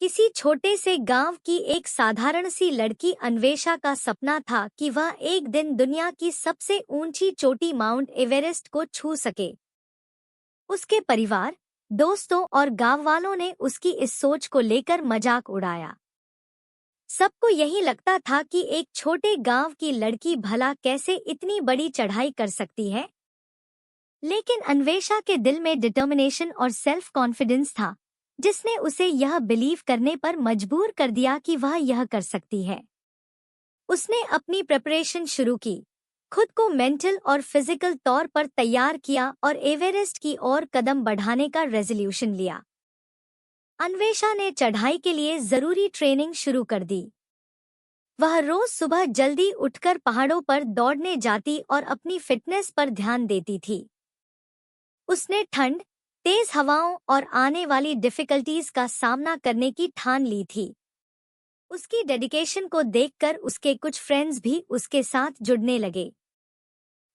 किसी छोटे से गांव की एक साधारण सी लड़की अन्वेषा का सपना था कि वह एक दिन दुनिया की सबसे ऊंची चोटी माउंट एवरेस्ट को छू सके। उसके परिवार, दोस्तों और गांव वालों ने उसकी इस सोच को लेकर मजाक उड़ाया। सबको यही लगता था कि एक छोटे गांव की लड़की भला कैसे इतनी बड़ी चढ़ाई कर सकती है। लेकिन अन्वेषा के दिल में डिटर्मिनेशन और सेल्फ कॉन्फिडेंस था, जिसने उसे यह बिलीव करने पर मजबूर कर दिया कि वह यह कर सकती है। उसने अपनी प्रिपरेशन शुरू की, खुद को मेंटल और फिजिकल तौर पर तैयार किया और एवरेस्ट की ओर कदम बढ़ाने का रेजोल्यूशन लिया। अन्वेषा ने चढ़ाई के लिए जरूरी ट्रेनिंग शुरू कर दी। वह रोज सुबह जल्दी उठकर पहाड़ों पर दौड़ने जाती और अपनी फिटनेस पर ध्यान देती थी। उसने ठंड, तेज हवाओं और आने वाली डिफिकल्टीज का सामना करने की ठान ली थी। उसकी डेडिकेशन को देखकर उसके कुछ फ्रेंड्स भी उसके साथ जुड़ने लगे।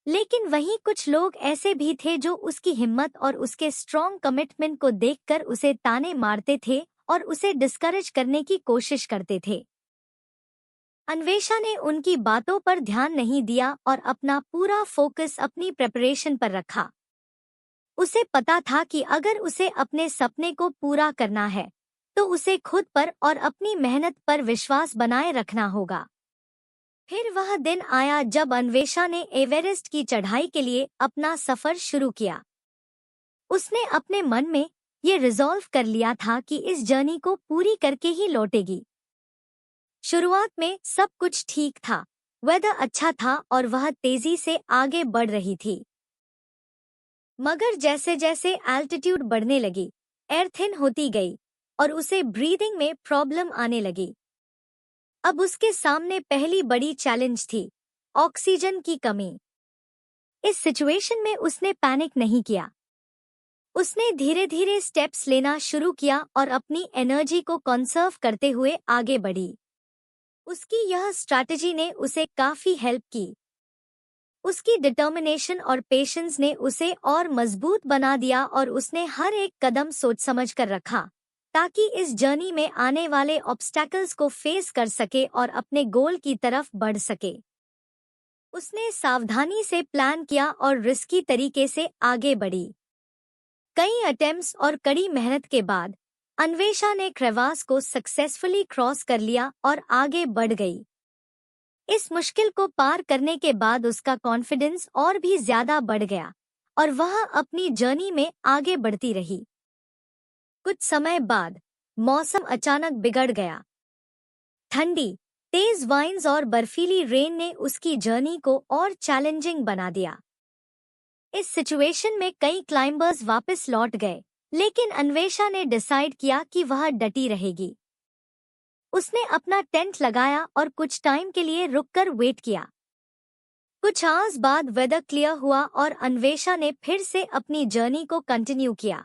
लेकिन वहीं कुछ लोग ऐसे भी थे जो उसकी हिम्मत और उसके स्ट्रॉन्ग कमिटमेंट को देखकर उसे ताने मारते थे और उसे डिस्करेज करने की कोशिश करते थे। अन्वेषा ने उनकी बातों पर ध्यान नहीं दिया और अपना पूरा फोकस अपनी प्रिपरेशन पर रखा। उसे पता था कि अगर उसे अपने सपने को पूरा करना है, तो उसे खुद पर और अपनी मेहनत पर विश्वास बनाए रखना होगा। फिर वह दिन आया जब अन्वेषा ने एवरेस्ट की चढ़ाई के लिए अपना सफर शुरू किया। उसने अपने मन में ये रिजॉल्व कर लिया था कि इस जर्नी को पूरी करके ही लौटेगी। शुरुआत में सब कुछ ठीक था, वेदर अच्छा था और वह तेजी से आगे बढ़ रही थी। मगर जैसे जैसे एल्टीट्यूड बढ़ने लगी, एयर थिन होती गई और उसे ब्रीदिंग में प्रॉब्लम आने लगी। अब उसके सामने पहली बड़ी चैलेंज थी, ऑक्सीजन की कमी। इस सिचुएशन में उसने पैनिक नहीं किया। उसने धीरे धीरे स्टेप्स लेना शुरू किया और अपनी एनर्जी को कंसर्व करते हुए आगे बढ़ी। उसकी यह स्ट्रैटेजी ने उसे काफी हेल्प की। उसकी डिटर्मिनेशन और पेशेंस ने उसे और मजबूत बना दिया और उसने हर एक कदम सोच समझ कर रखा, ताकि इस जर्नी में आने वाले ऑब्स्टैकल्स को फेस कर सके और अपने गोल की तरफ बढ़ सके। उसने सावधानी से प्लान किया और रिस्की तरीके से आगे बढ़ी। कई अटेम्प्ट्स और कड़ी मेहनत के बाद अन्वेषा ने क्रेवास को सक्सेसफुली क्रॉस कर लिया और आगे बढ़ गई। इस मुश्किल को पार करने के बाद उसका कॉन्फिडेंस और भी ज्यादा बढ़ गया और वह अपनी जर्नी में आगे बढ़ती रही। कुछ समय बाद मौसम अचानक बिगड़ गया। ठंडी, तेज वाइंड्स और बर्फीली रेन ने उसकी जर्नी को और चैलेंजिंग बना दिया। इस सिचुएशन में कई क्लाइंबर्स वापस लौट गए, लेकिन अन्वेषा ने डिसाइड किया कि वह डटी रहेगी। उसने अपना टेंट लगाया और कुछ टाइम के लिए रुककर वेट किया। कुछ आवर्स बाद वेदर क्लियर हुआ और अन्वेषा ने फिर से अपनी जर्नी को कंटिन्यू किया।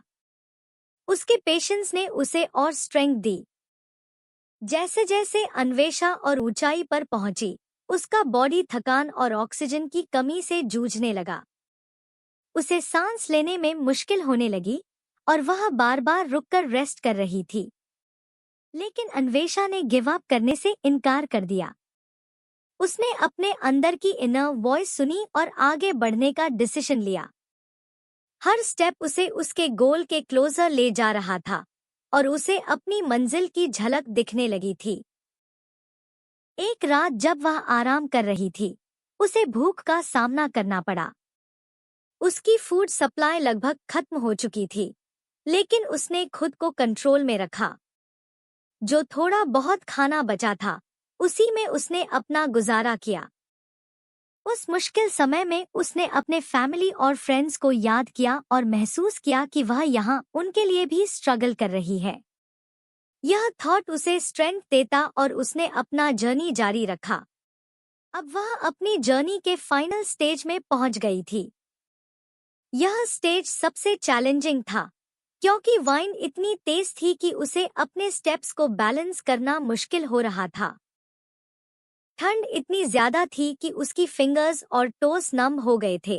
उसके पेशेंस ने उसे और स्ट्रेंथ दी। जैसे जैसे अन्वेषा और ऊंचाई पर पहुंची, उसका बॉडी थकान और ऑक्सीजन की कमी से जूझने लगा। उसे सांस लेने में मुश्किल होने लगी और वह बार बार रुककर रेस्ट कर रही थी। लेकिन अन्वेषा ने गिव अप करने से इनकार कर दिया। उसने अपने अंदर की इनर वॉइस सुनी और आगे बढ़ने का डिसीजन लिया। हर स्टेप उसे उसके गोल के क्लोजर ले जा रहा था और उसे अपनी मंजिल की झलक दिखने लगी थी। एक रात जब वह आराम कर रही थी, उसे भूख का सामना करना पड़ा। उसकी फूड सप्लाई लगभग खत्म हो चुकी थी, लेकिन उसने खुद को कंट्रोल में रखा। जो थोड़ा बहुत खाना बचा था, उसी में उसने अपना गुजारा किया। उस मुश्किल समय में उसने अपने फैमिली और फ्रेंड्स को याद किया और महसूस किया कि वह यहाँ उनके लिए भी स्ट्रगल कर रही है। यह थॉट उसे स्ट्रेंथ देता और उसने अपना जर्नी जारी रखा। अब वह अपनी जर्नी के फाइनल स्टेज में पहुंच गई थी। यह स्टेज सबसे चैलेंजिंग था, क्योंकि वाइंड इतनी तेज थी कि उसे अपने स्टेप्स को बैलेंस करना मुश्किल हो रहा था। ठंड इतनी ज्यादा थी कि उसकी फिंगर्स और टोस नम हो गए थे।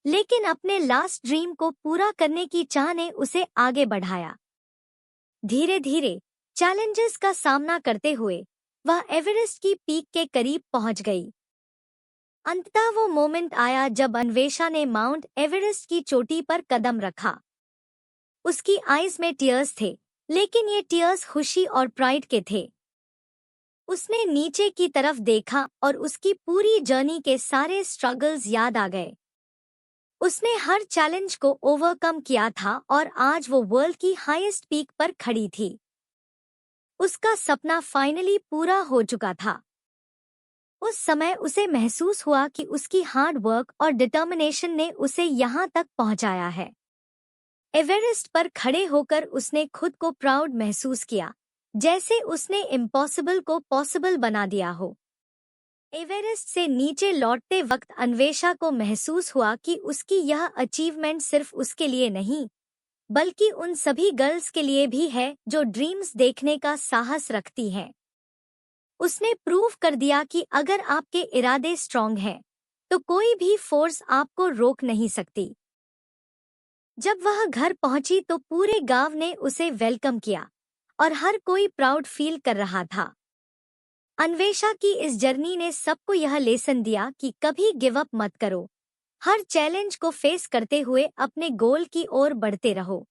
लेकिन अपने लास्ट ड्रीम को पूरा करने की चाह ने उसे आगे बढ़ाया। धीरे धीरे चैलेंजेस का सामना करते हुए वह एवरेस्ट की पीक के करीब पहुंच गई। अंततः वो मोमेंट आया जब अन्वेषा ने माउंट एवरेस्ट की चोटी पर कदम रखा। उसकी आईज में टीयर्स थे, लेकिन ये टीयर्स खुशी और प्राइड के थे। उसने नीचे की तरफ देखा और उसकी पूरी जर्नी के सारे स्ट्रगल्स याद आ गए। उसने हर चैलेंज को ओवरकम किया था और आज वो वर्ल्ड की हाईएस्ट पीक पर खड़ी थी। उसका सपना फाइनली पूरा हो चुका था। उस समय उसे महसूस हुआ कि उसकी हार्ड वर्क और डिटर्मिनेशन ने उसे यहाँ तक पहुँचाया है। एवरेस्ट पर खड़े होकर उसने खुद को प्राउड महसूस किया, जैसे उसने इम्पॉसिबल को पॉसिबल बना दिया हो। एवरेस्ट से नीचे लौटते वक्त अन्वेषा को महसूस हुआ कि उसकी यह अचीवमेंट सिर्फ उसके लिए नहीं, बल्कि उन सभी गर्ल्स के लिए भी है जो ड्रीम्स देखने का साहस रखती हैं। उसने प्रूव कर दिया कि अगर आपके इरादे स्ट्रॉन्ग हैं, तो कोई भी फोर्स आपको रोक नहीं सकती। जब वह घर पहुंची तो पूरे गांव ने उसे वेलकम किया और हर कोई प्राउड फील कर रहा था। अन्वेषा की इस जर्नी ने सबको यह लेसन दिया कि कभी गिव अप मत करो। हर चैलेंज को फेस करते हुए अपने गोल की ओर बढ़ते रहो।